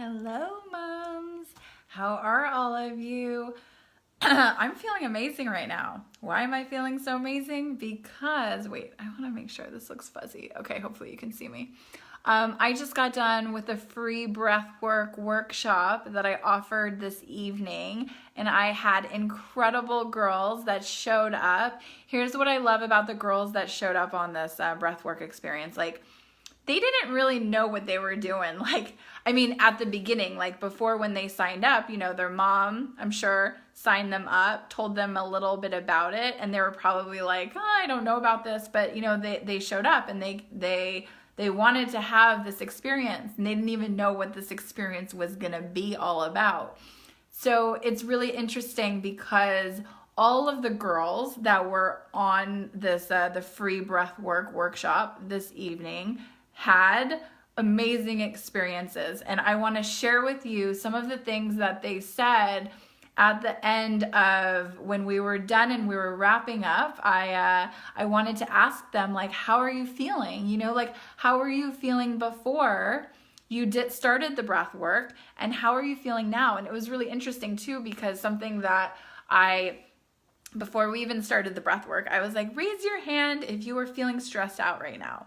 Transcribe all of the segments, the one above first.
Hello, moms. How are all of you? I'm feeling amazing right now. Why am I feeling so amazing? Because, wait, I want to make sure this looks fuzzy. Okay, hopefully you can see me. I just got done with a free breathwork workshop that I offered this evening, and I had incredible girls that showed up. Here's what I love about the girls that showed up on this breathwork experience. They didn't really know what they were doing. At the beginning, before when they signed up, their mom, I'm sure, signed them up, told them a little bit about it, and they were probably like, oh, I don't know about this, but they showed up and they wanted to have this experience, and they didn't even know what this experience was gonna be all about. So it's really interesting because all of the girls that were on this the free breathwork workshop this evening had amazing experiences, and I want to share with you some of the things that they said at the end of when we were done and we were wrapping up. I wanted to ask them, how are you feeling? How were you feeling before you started the breath work, and how are you feeling now? And it was really interesting too, because something that before we even started the breath work, I was like, raise your hand if you are feeling stressed out right now.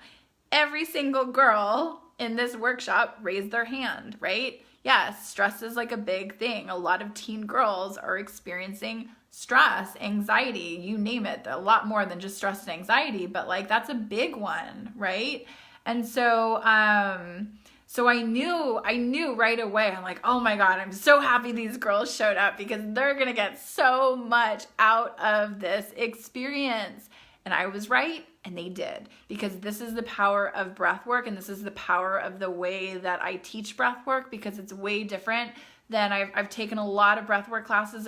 Every single girl in this workshop raised their hand, right? Yes, stress is a big thing. A lot of teen girls are experiencing stress, anxiety, you name it. A lot more than just stress and anxiety, but that's a big one, right? And so I knew right away. I'm like, oh my God, I'm so happy these girls showed up because they're gonna get so much out of this experience. And I was right, and they did, because this is the power of breath work, and this is the power of the way that I teach breath work, because it's way different than I've taken a lot of breath work classes.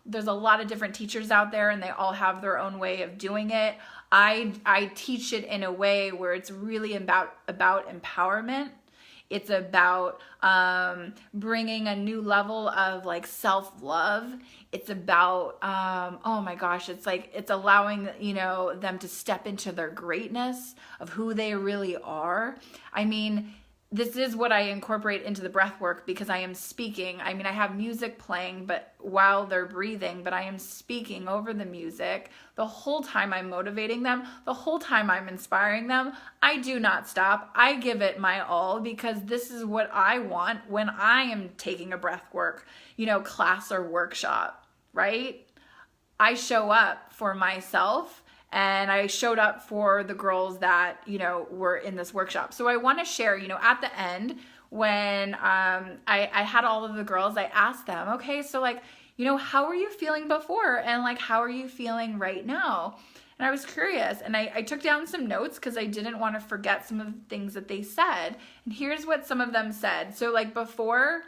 There's a lot of different teachers out there, and they all have their own way of doing it. I teach it in a way where it's really about empowerment. It's about bringing a new level of self-love. It's about, oh my gosh, it's allowing, them to step into their greatness of who they really are. This is what I incorporate into the breath work, because I am speaking. I have music playing, but while they're breathing, but I am speaking over the music the whole time. I'm motivating them, the whole time I'm inspiring them. I do not stop. I give it my all, because this is what I want when I am taking a breath work, class or workshop, right? I show up for myself, and I showed up for the girls that, were in this workshop. So I want to share, at the end, when I had all of the girls, I asked them, okay, so how were you feeling before? And how are you feeling right now? And I was curious, and I took down some notes because I didn't want to forget some of the things that they said. And here's what some of them said. So before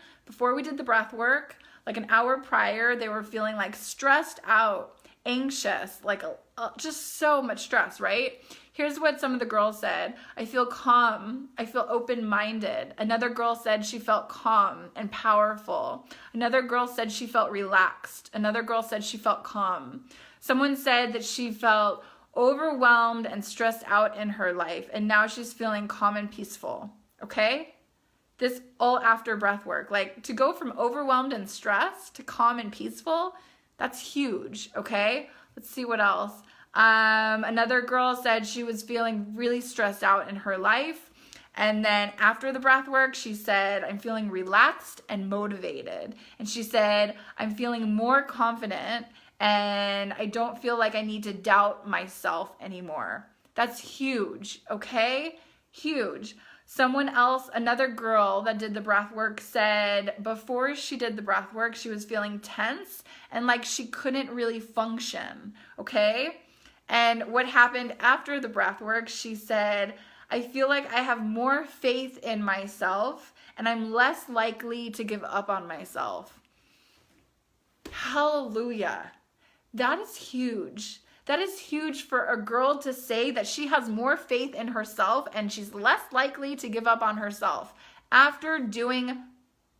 we did the breath work, an hour prior, they were feeling stressed out, anxious, just so much stress, right? Here's what some of the girls said. I feel calm. I feel open-minded. Another girl said she felt calm and powerful. Another girl said she felt relaxed. Another girl said she felt calm. Someone said that she felt overwhelmed and stressed out in her life, and now she's feeling calm and peaceful, okay? This all after breath work. To go from overwhelmed and stressed to calm and peaceful, that's huge, okay? Let's see what else. Another girl said she was feeling really stressed out in her life. And then after the breath work, she said, I'm feeling relaxed and motivated. And she said, I'm feeling more confident, and I don't feel like I need to doubt myself anymore. That's huge, okay? Huge. Someone else, another girl that did the breath work, said before she did the breath work, she was feeling tense and she couldn't really function, okay? And what happened after the breath work, she said, I feel like I have more faith in myself, and I'm less likely to give up on myself. Hallelujah. That is huge. That is huge for a girl to say that she has more faith in herself and she's less likely to give up on herself after doing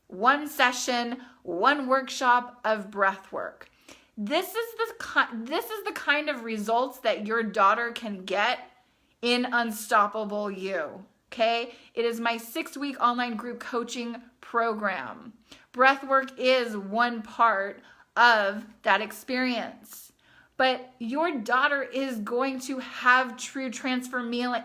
one session, one workshop of breath work. This is the kind of results that your daughter can get in Unstoppable You, okay? It is my 6-week online group coaching program. Breathwork is one part of that experience. But your daughter is going to have true transformation.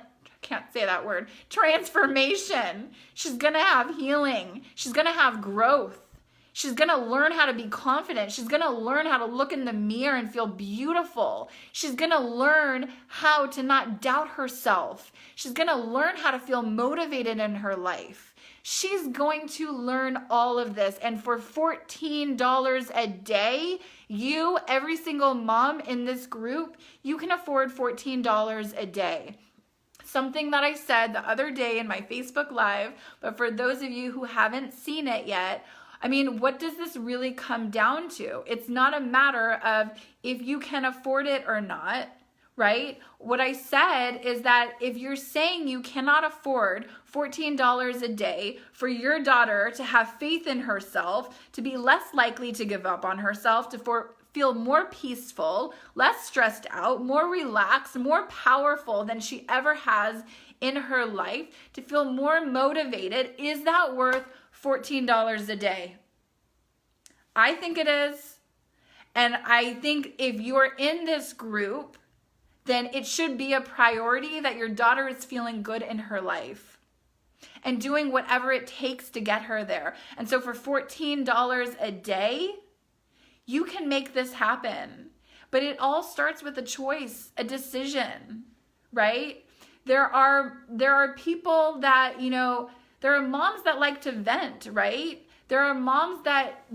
She's going to have healing. She's going to have growth. She's going to learn how to be confident. She's going to learn how to look in the mirror and feel beautiful. She's going to learn how to not doubt herself. She's going to learn how to feel motivated in her life. She's going to learn all of this. And for $14 a day, every single mom in this group, you can afford $14 a day. Something that I said the other day in my Facebook Live, but for those of you who haven't seen it yet, I mean, what does this really come down to? It's not a matter of if you can afford it or not, right? What I said is that if you're saying you cannot afford $14 a day for your daughter to have faith in herself, to be less likely to give up on herself, to feel more peaceful, less stressed out, more relaxed, more powerful than she ever has in her life, to feel more motivated, is that worth $14 a day? I think it is. And I think if you're in this group, then it should be a priority that your daughter is feeling good in her life and doing whatever it takes to get her there. And so for $14 a day, you can make this happen. But it all starts with a choice, a decision, right? There are people that, there are moms that like to vent, right? There are moms that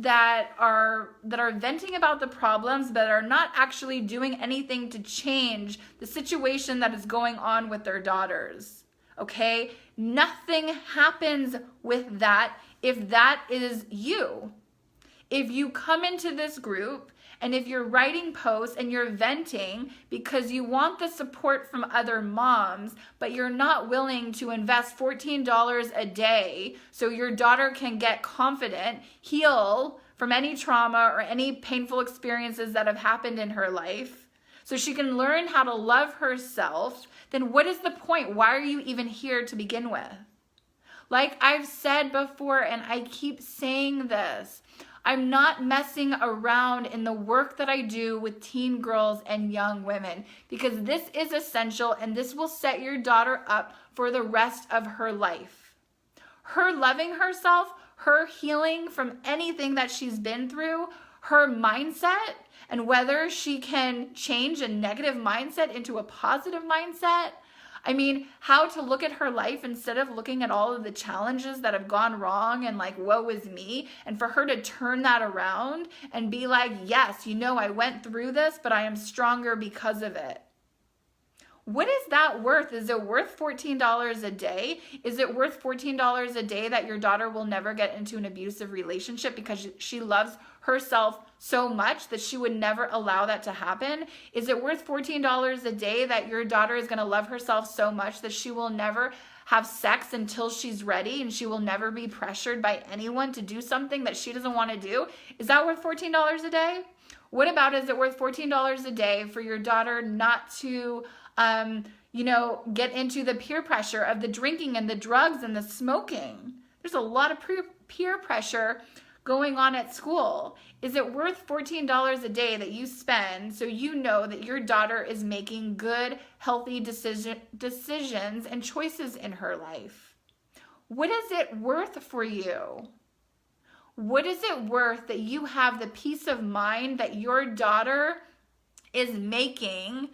are venting about the problems, but are not actually doing anything to change the situation that is going on with their daughters, okay? Nothing happens with that if that is you. If you come into this group and if you're writing posts and you're venting because you want the support from other moms, but you're not willing to invest $14 a day so your daughter can get confident, heal from any trauma or any painful experiences that have happened in her life, so she can learn how to love herself, then what is the point? Why are you even here to begin with? Like I've said before, and I keep saying this, I'm not messing around in the work that I do with teen girls and young women, because this is essential and this will set your daughter up for the rest of her life. Her loving herself, her healing from anything that she's been through, her mindset, and whether she can change a negative mindset into a positive mindset. I mean, how to look at her life instead of looking at all of the challenges that have gone wrong and like, woe is me, and for her to turn that around and be like, yes, I went through this, but I am stronger because of it. What is that worth? Is it worth $14 a day? Is it worth $14 a day that your daughter will never get into an abusive relationship because she loves herself so much that she would never allow that to happen? Is it worth $14 a day that your daughter is going to love herself so much that she will never have sex until she's ready and she will never be pressured by anyone to do something that she doesn't want to do? Is that worth $14 a day? What about, is it worth $14 a day for your daughter not to get into the peer pressure of the drinking and the drugs and the smoking? There's a lot of peer pressure going on at school. Is it worth $14 a day that you spend so you know that your daughter is making good, healthy decisions and choices in her life? What is it worth for you? What is it worth that you have the peace of mind that your daughter is making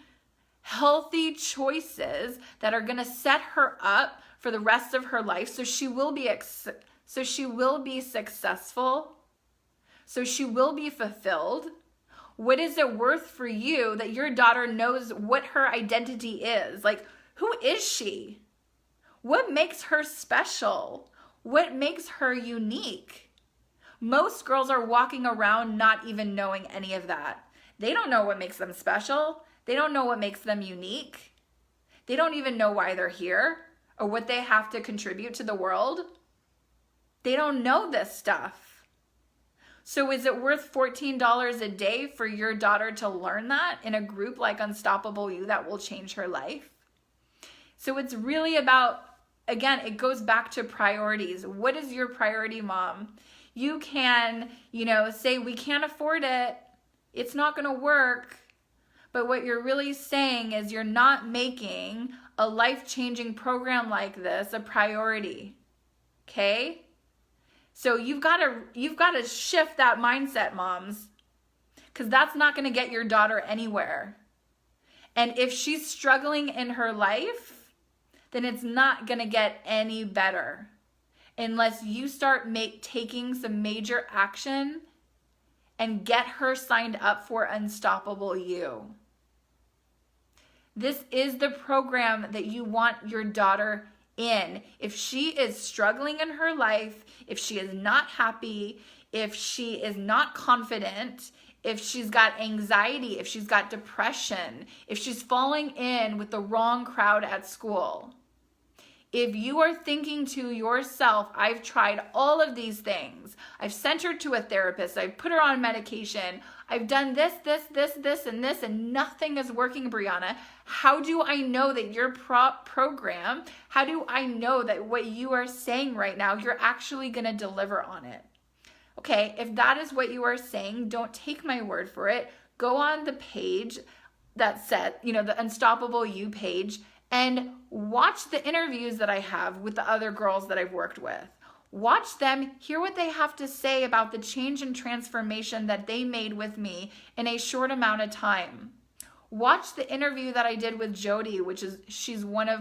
healthy choices that are going to set her up for the rest of her life, so she will be successful, so she will be fulfilled? What is it worth for you that your daughter knows what her identity is? Like, who is she? What makes her special? What makes her unique? Most girls are walking around not even knowing any of that. They don't know what makes them special. They don't know what makes them unique. They don't even know why they're here or what they have to contribute to the world. They don't know this stuff. So is it worth $14 a day for your daughter to learn that in a group like Unstoppable You that will change her life? So it's really about again, it goes back to priorities. What is your priority, mom? You can, say we can't afford it. It's not going to work. But what you're really saying is you're not making a life-changing program like this a priority. Okay? So you've got to shift that mindset, moms, because that's not going to get your daughter anywhere. And if she's struggling in her life, then it's not going to get any better unless you start taking some major action and get her signed up for Unstoppable You. This is the program that you want your daughter in. If she is struggling in her life, if she is not happy, if she is not confident, if she's got anxiety, if she's got depression, if she's falling in with the wrong crowd at school, if you are thinking to yourself, I've tried all of these things, I've sent her to a therapist, I've put her on medication, I've done this, and this, and nothing is working, Brianna. How do I know that your program, how do I know that what you are saying right now, you're actually going to deliver on it? Okay, if that is what you are saying, don't take my word for it. Go on the page that said, the Unstoppable You page, and watch the interviews that I have with the other girls that I've worked with. Watch them, hear what they have to say about the change and transformation that they made with me in a short amount of time. Watch the interview that I did with Jody, she's one of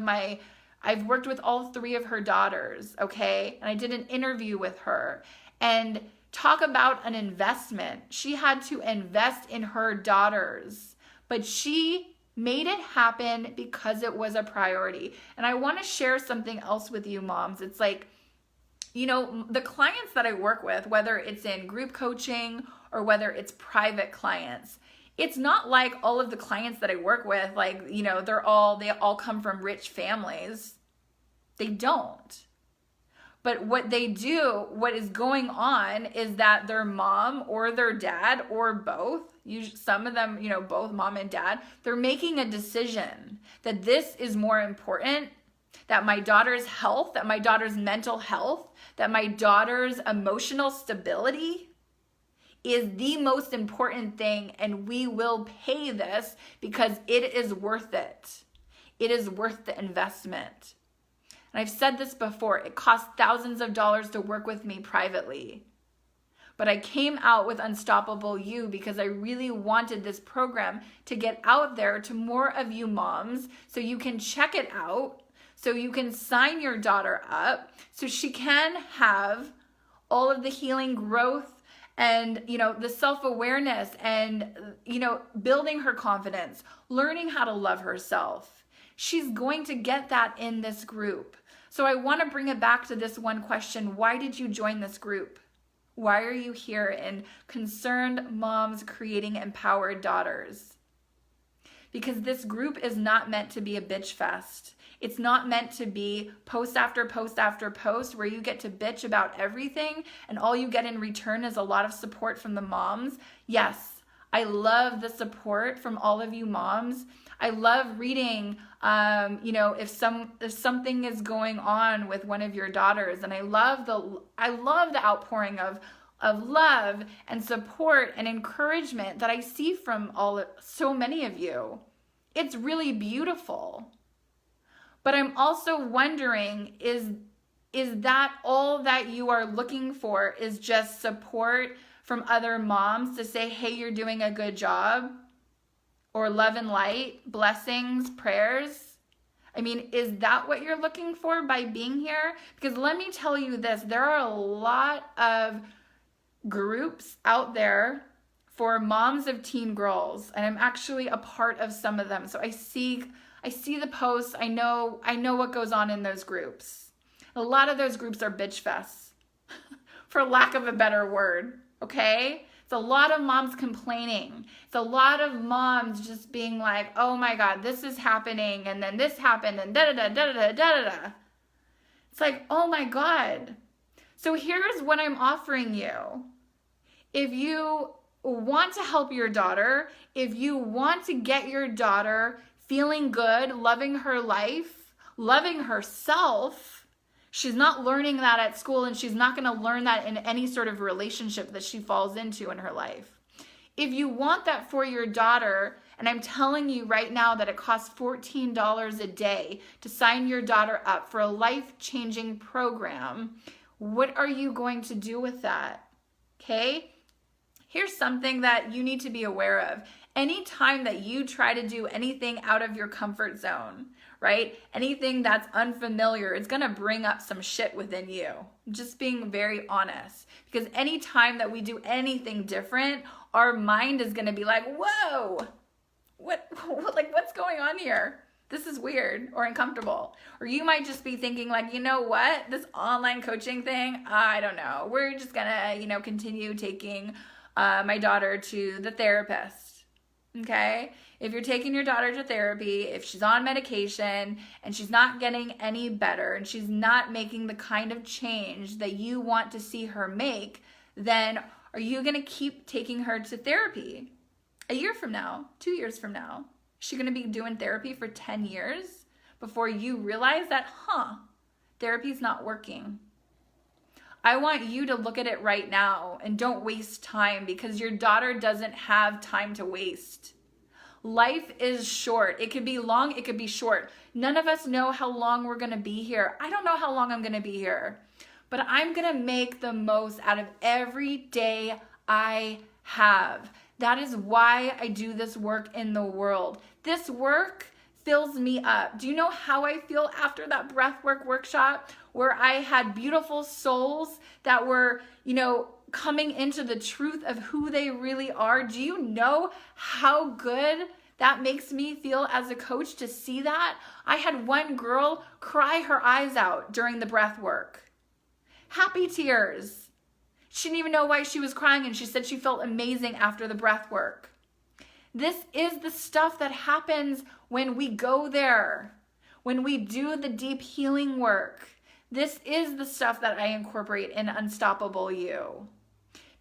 I've worked with all 3 of her daughters, okay? And I did an interview with her. And talk about an investment. She had to invest in her daughters, but she made it happen because it was a priority. And I want to share something else with you, moms. It's like, the clients that I work with, whether it's in group coaching or whether it's private clients, it's not like all of the clients that I work with, they all come from rich families. They don't. But what they do, what is going on is that their mom or their dad or both, some of them, both mom and dad, they're making a decision that this is more important, that my daughter's health, that my daughter's mental health, that my daughter's emotional stability is the most important thing, and we will pay this because it is worth it. It is worth the investment. And I've said this before, it costs thousands of dollars to work with me privately. But I came out with Unstoppable You because I really wanted this program to get out there to more of you moms so you can check it out, so you can sign your daughter up, so she can have all of the healing growth and, the self-awareness and, building her confidence, learning how to love herself. She's going to get that in this group. So I want to bring it back to this one question. Why did you join this group? Why are you here in Concerned Moms Creating Empowered Daughters? Because this group is not meant to be a bitch fest. It's not meant to be post after post after post where you get to bitch about everything and all you get in return is a lot of support from the moms. Yes, I love the support from all of you moms. I love reading, if something is going on with one of your daughters, and I love the outpouring of love and support and encouragement that I see from so many of you. It's really beautiful. But I'm also wondering, is that all that you are looking for is just support from other moms to say, hey, you're doing a good job? Or love and light, blessings, prayers? I mean, is that what you're looking for by being here? Because let me tell you this, there are a lot of groups out there for moms of teen girls, and I'm actually a part of some of them. So I see the posts, I know what goes on in those groups. A lot of those groups are bitch fests, for lack of a better word, okay? It's a lot of moms complaining. It's a lot of moms just being like, oh my God, this is happening, and then this happened, and da-da-da-da-da-da-da-da. It's like, oh my God. So here's what I'm offering you. If you want to help your daughter, if you want to get your daughter feeling good, loving her life, loving herself, She's not learning that at school, and she's not going to learn that in any sort of relationship that she falls into in her life. If you want that for your daughter, and I'm telling you right now that it costs $14 a day to sign your daughter up for a life-changing program, what are you going to do with that? Okay? Here's something that you need to be aware of. Anytime that you try to do anything out of your comfort zone, right? Anything that's unfamiliar, it's going to bring up some shit within you. Just being very honest. Because anytime that we do anything different, our mind is going to be like, whoa, what's going on here? This is weird or uncomfortable. Or you might just be thinking like, you know what? This online coaching thing, I don't know. We're just going to, continue taking my daughter to the therapist. Okay? If you're taking your daughter to therapy, if she's on medication and she's not getting any better and she's not making the kind of change that you want to see her make, then are you going to keep taking her to therapy? A year from now, 2 years from now, is she going to be doing therapy for 10 years before you realize that, therapy's not working? I want you to look at it right now and don't waste time, because your daughter doesn't have time to waste. Life is short. It could be long, it could be short. None of us know how long we're going to be here. I don't know how long I'm going to be here, but I'm going to make the most out of every day I have. That is why I do this work in the world. This work fills me up. Do you know how I feel after that breathwork workshop where I had beautiful souls that were, coming into the truth of who they really are? Do you know how good that makes me feel as a coach to see that? I had one girl cry her eyes out during the breath work. Happy tears. She didn't even know why she was crying, and she said she felt amazing after the breath work. This is the stuff that happens when we go there, when we do the deep healing work. This is the stuff that I incorporate in Unstoppable You.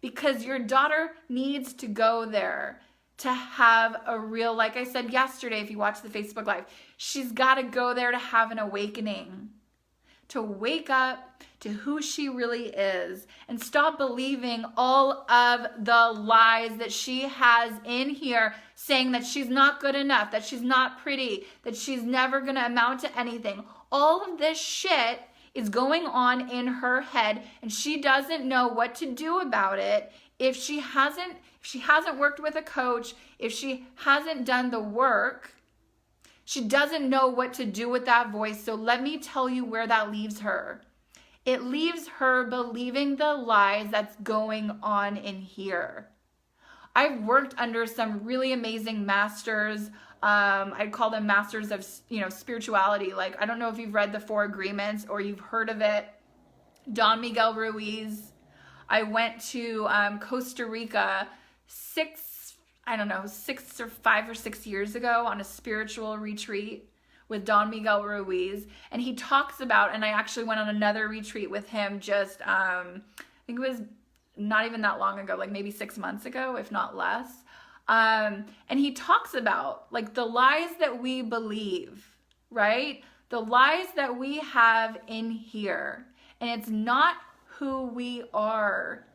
Because your daughter needs to go there to have a real, like I said yesterday, if you watch the Facebook Live, she's got to go there to have an awakening, to wake up to who she really is and stop believing all of the lies that she has in here, saying that she's not good enough, that she's not pretty, that she's never going to amount to anything. All of this shit is going on in her head, and she doesn't know what to do about it. If she hasn't worked with a coach, if she hasn't done the work, she doesn't know what to do with that voice. So let me tell you where that leaves her. It leaves her believing the lies that's going on in here. I've worked under some really amazing masters. I'd call them masters of, spirituality. Like, I don't know if you've read the 4 Agreements or you've heard of it. Don Miguel Ruiz. I went to Costa Rica 5 or 6 years ago on a spiritual retreat with Don Miguel Ruiz. And he talks about, and I actually went on another retreat with him just, I think it was not even that long ago, like maybe 6 months ago, if not less. And he talks about like the lies that we believe, right? The lies that we have in here. And it's not who we are.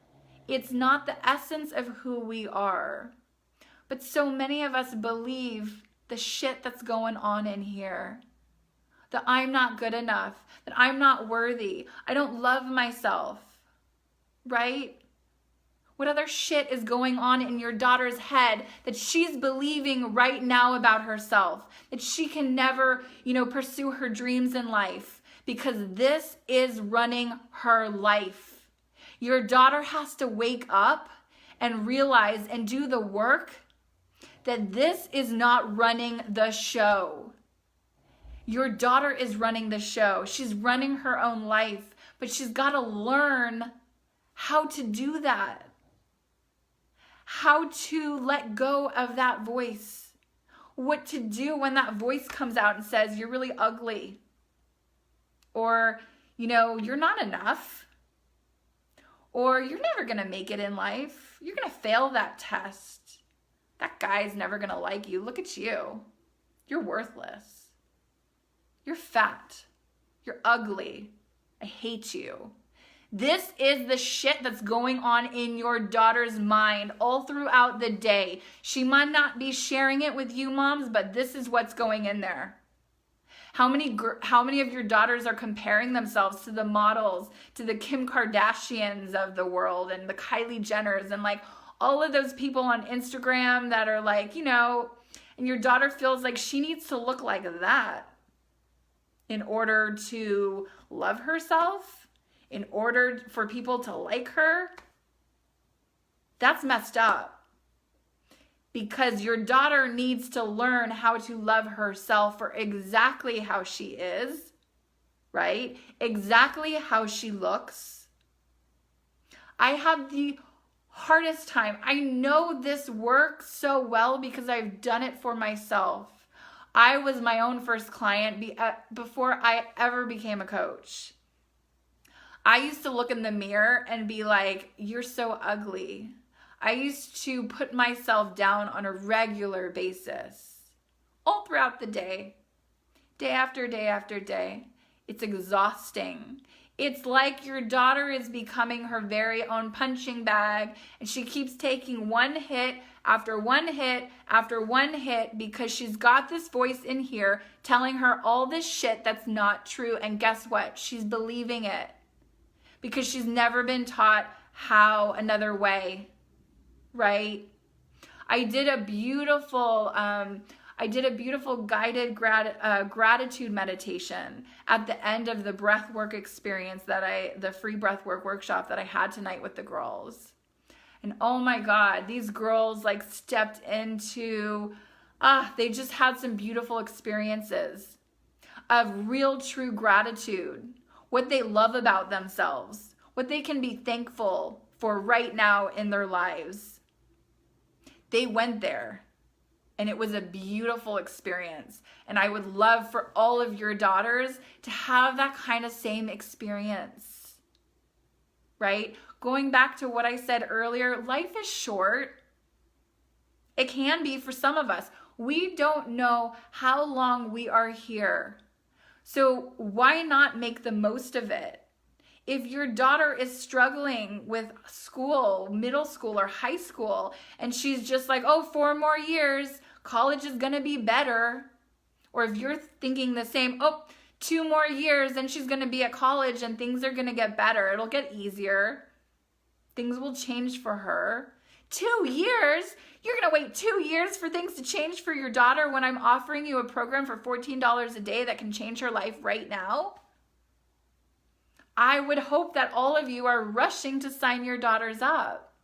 It's not the essence of who we are. But so many of us believe the shit that's going on in here. That I'm not good enough. That I'm not worthy. I don't love myself. Right? What other shit is going on in your daughter's head that she's believing right now about herself? That she can never, pursue her dreams in life because this is running her life. Your daughter has to wake up and realize and do the work that this is not running the show. Your daughter is running the show. She's running her own life, but she's got to learn how to do that. How to let go of that voice. What to do when that voice comes out and says, you're really ugly. Or, you're not enough. Or you're never going to make it in life. You're going to fail that test. That guy's never going to like you. Look at you. You're worthless. You're fat. You're ugly. I hate you. This is the shit that's going on in your daughter's mind all throughout the day. She might not be sharing it with you moms, but this is what's going in there. How many of your daughters are comparing themselves to the models, to the Kim Kardashians of the world and the Kylie Jenners and like all of those people on Instagram that are like, and your daughter feels like she needs to look like that in order to love herself, in order for people to like her. That's messed up. Because your daughter needs to learn how to love herself for exactly how she is, right? Exactly how she looks. I have the hardest time. I know this works so well because I've done it for myself. I was my own first client before I ever became a coach. I used to look in the mirror and be like, you're so ugly. I used to put myself down on a regular basis, all throughout the day after day after day. It's exhausting. It's like your daughter is becoming her very own punching bag, and she keeps taking one hit after one hit after one hit because she's got this voice in here telling her all this shit that's not true. And guess what? She's believing it because she's never been taught how another way. Right? I did a beautiful guided gratitude meditation at the end of the breathwork experience the free breathwork workshop that I had tonight with the girls. And oh my God, these girls like stepped into, they just had some beautiful experiences of real true gratitude, what they love about themselves, what they can be thankful for right now in their lives. They went there and it was a beautiful experience. And I would love for all of your daughters to have that kind of same experience, right? Going back to what I said earlier, life is short. It can be for some of us. We don't know how long we are here. So why not make the most of it? If your daughter is struggling with school, middle school or high school, and she's just like, 4 more years, college is gonna be better. Or if you're thinking the same, 2 more years and she's gonna be at college and things are gonna get better. It'll get easier. Things will change for her. 2 years? You're gonna wait 2 years for things to change for your daughter when I'm offering you a program for $14 a day that can change her life right now? I would hope that all of you are rushing to sign your daughters up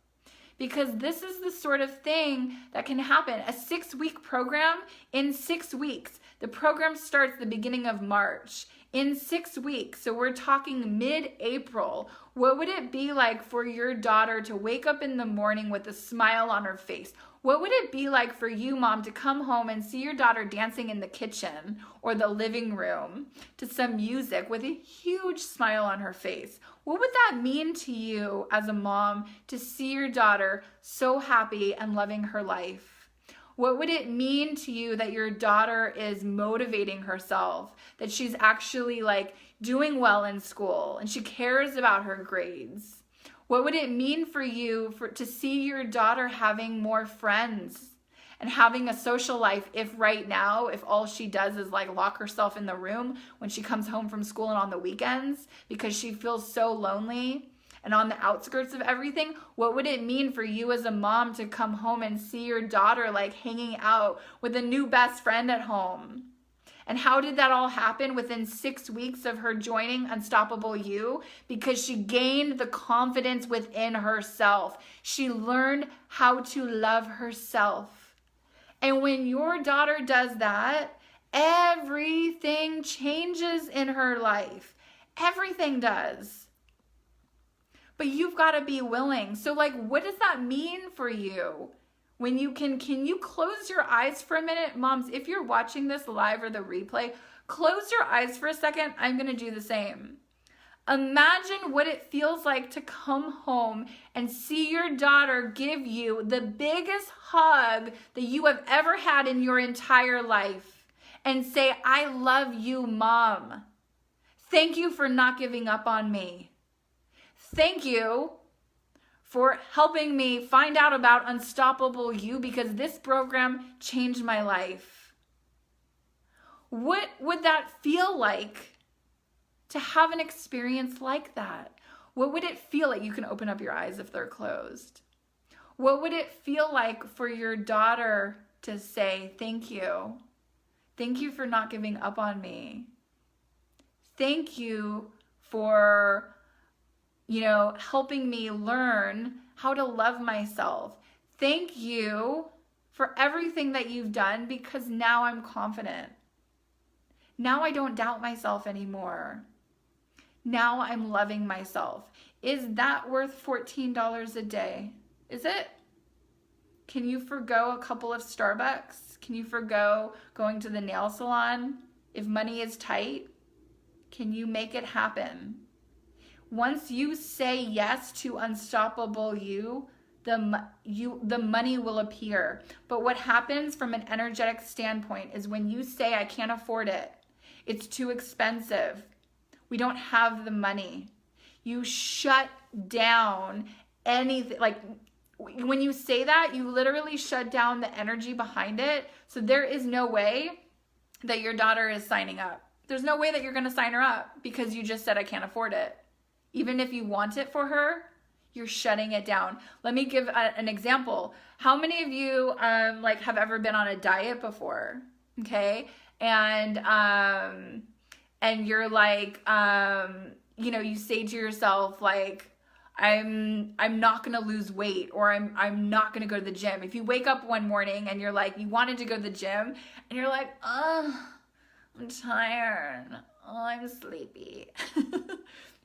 because this is the sort of thing that can happen. A 6-week program in 6 weeks. The program starts the beginning of March. In 6 weeks, so we're talking mid-April, what would it be like for your daughter to wake up in the morning with a smile on her face? What would it be like for you, mom, to come home and see your daughter dancing in the kitchen or the living room to some music with a huge smile on her face? What would that mean to you as a mom to see your daughter so happy and loving her life? What would it mean to you that your daughter is motivating herself, that she's actually like doing well in school and she cares about her grades? What would it mean for you to see your daughter having more friends and having a social life if right now, if all she does is like lock herself in the room when she comes home from school and on the weekends because she feels so lonely and on the outskirts of everything? What would it mean for you as a mom to come home and see your daughter like hanging out with a new best friend at home? And how did that all happen within 6 weeks of her joining Unstoppable You? Because she gained the confidence within herself. She learned how to love herself. And when your daughter does that, everything changes in her life. Everything does. But you've got to be willing. So like, what does that mean for you? When you can you close your eyes for a minute? Moms, if you're watching this live or the replay, close your eyes for a second. I'm going to do the same. Imagine what it feels like to come home and see your daughter give you the biggest hug that you have ever had in your entire life and say, I love you, Mom. Thank you for not giving up on me. Thank you for helping me find out about Unstoppable You, because this program changed my life. What would that feel like to have an experience like that? What would it feel like? You can open up your eyes if they're closed. What would it feel like for your daughter to say, thank you? Thank you for not giving up on me. Thank you for, helping me learn how to love myself. Thank you for everything that you've done, because now I'm confident. Now I don't doubt myself anymore. Now I'm loving myself. Is that worth $14 a day? Is it? Can you forgo a couple of Starbucks? Can you forgo going to the nail salon? If money is tight, can you make it happen? Once you say yes to Unstoppable You, the money will appear. But what happens from an energetic standpoint is when you say, I can't afford it, it's too expensive, we don't have the money, you shut down anything. Like, when you say that, you literally shut down the energy behind it. So there is no way that your daughter is signing up. There's no way that you're going to sign her up because you just said, I can't afford it. Even if you want it for her, you're shutting it down. Let me give an example. How many of you have ever been on a diet before? Okay. And you're like, you say to yourself, like, I'm not going to lose weight, or I'm not going to go to the gym. If you wake up one morning and you're like, you wanted to go to the gym and you're like, I'm tired. Oh, I'm sleepy.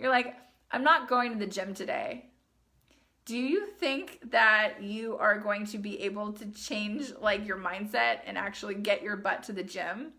You're like, I'm not going to the gym today. Do you think that you are going to be able to change your mindset and actually get your butt to the gym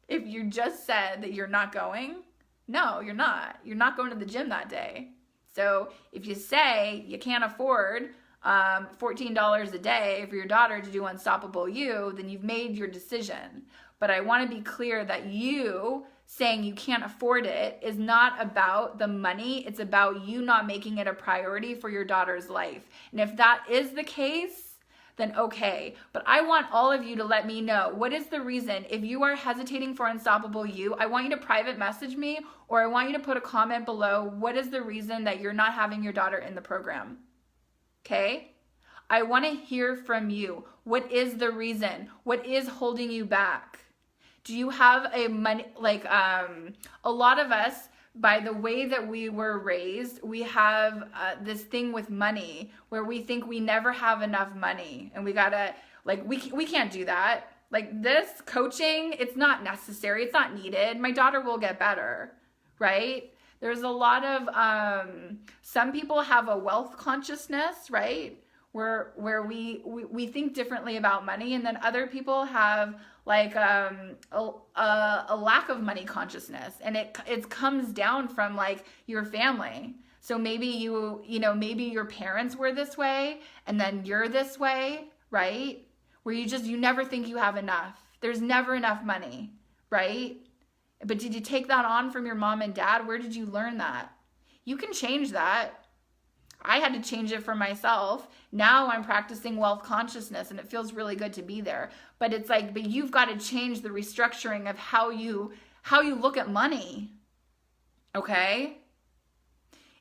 if you just said that you're not going? No, you're not. You're not going to the gym that day. So if you say you can't afford $14 a day for your daughter to do Unstoppable You, then you've made your decision. But I want to be clear that you saying you can't afford it is not about the money. It's about you not making it a priority for your daughter's life. And if that is the case, then okay. But I want all of you to let me know, what is the reason? If you are hesitating for Unstoppable You, I want you to private message me, or I want you to put a comment below. What is the reason that you're not having your daughter in the program? Okay? I want to hear from you. What is the reason? What is holding you back? Do you have a lot of us, by the way that we were raised, we have this thing with money where we think we never have enough money, and we gotta, we can't do that. This coaching, it's not necessary. It's not needed. My daughter will get better, right? There's a lot of, some people have a wealth consciousness, right? Where we think differently about money, and then other people have a lack of money consciousness, and it comes down from your family. So maybe maybe your parents were this way, and then you're this way, right? Where you never think you have enough. There's never enough money, right? But did you take that on from your mom and dad? Where did you learn that? You can change that. I had to change it for myself. Now I'm practicing wealth consciousness, and it feels really good to be there. But it's but you've got to change the restructuring of how you look at money. Okay?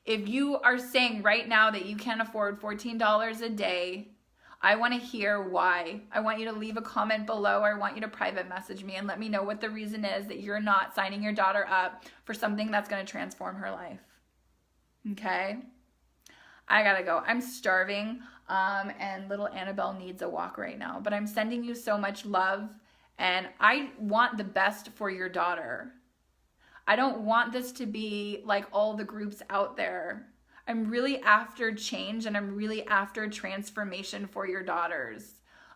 If you are saying right now that you can't afford $14 a day, I want to hear why. I want you to leave a comment below, or I want you to private message me and let me know what the reason is that you're not signing your daughter up for something that's going to transform her life. Okay? I gotta go. I'm starving, and little Annabelle needs a walk right now. But I'm sending you so much love, and I want the best for your daughter. I don't want this to be like all the groups out there. I'm really after change, and I'm really after transformation for your daughters.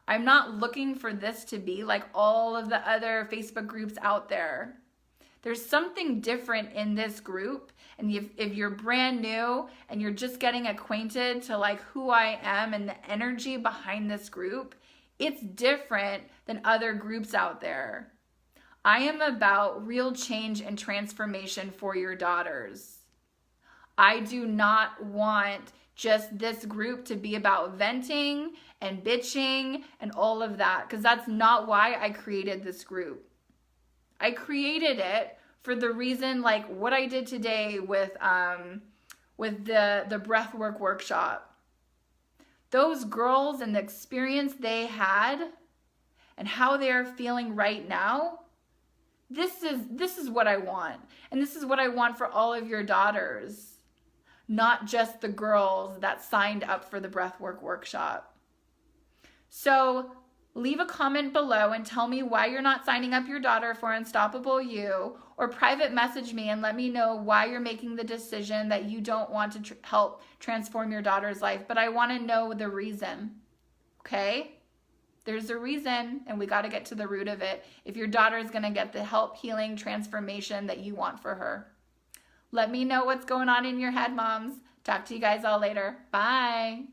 I'm not looking for this to be like all of the other Facebook groups out there. There's something different in this group, and if you're brand new and you're just getting acquainted to who I am and the energy behind this group, it's different than other groups out there. I am about real change and transformation for your daughters. I do not want just this group to be about venting and bitching and all of that, because that's not why I created this group. I created it for the reason, like what I did today with the Breathwork workshop. Those girls and the experience they had and how they are feeling right now, this is what I want. And this is what I want for all of your daughters. Not just the girls that signed up for the Breathwork workshop. So leave a comment below and tell me why you're not signing up your daughter for Unstoppable You, or private message me and let me know why you're making the decision that you don't want to help transform your daughter's life. But I want to know the reason, okay? There's a reason, and we got to get to the root of it if your daughter is going to get the help, healing, transformation that you want for her. Let me know what's going on in your head, moms. Talk to you guys all later. Bye.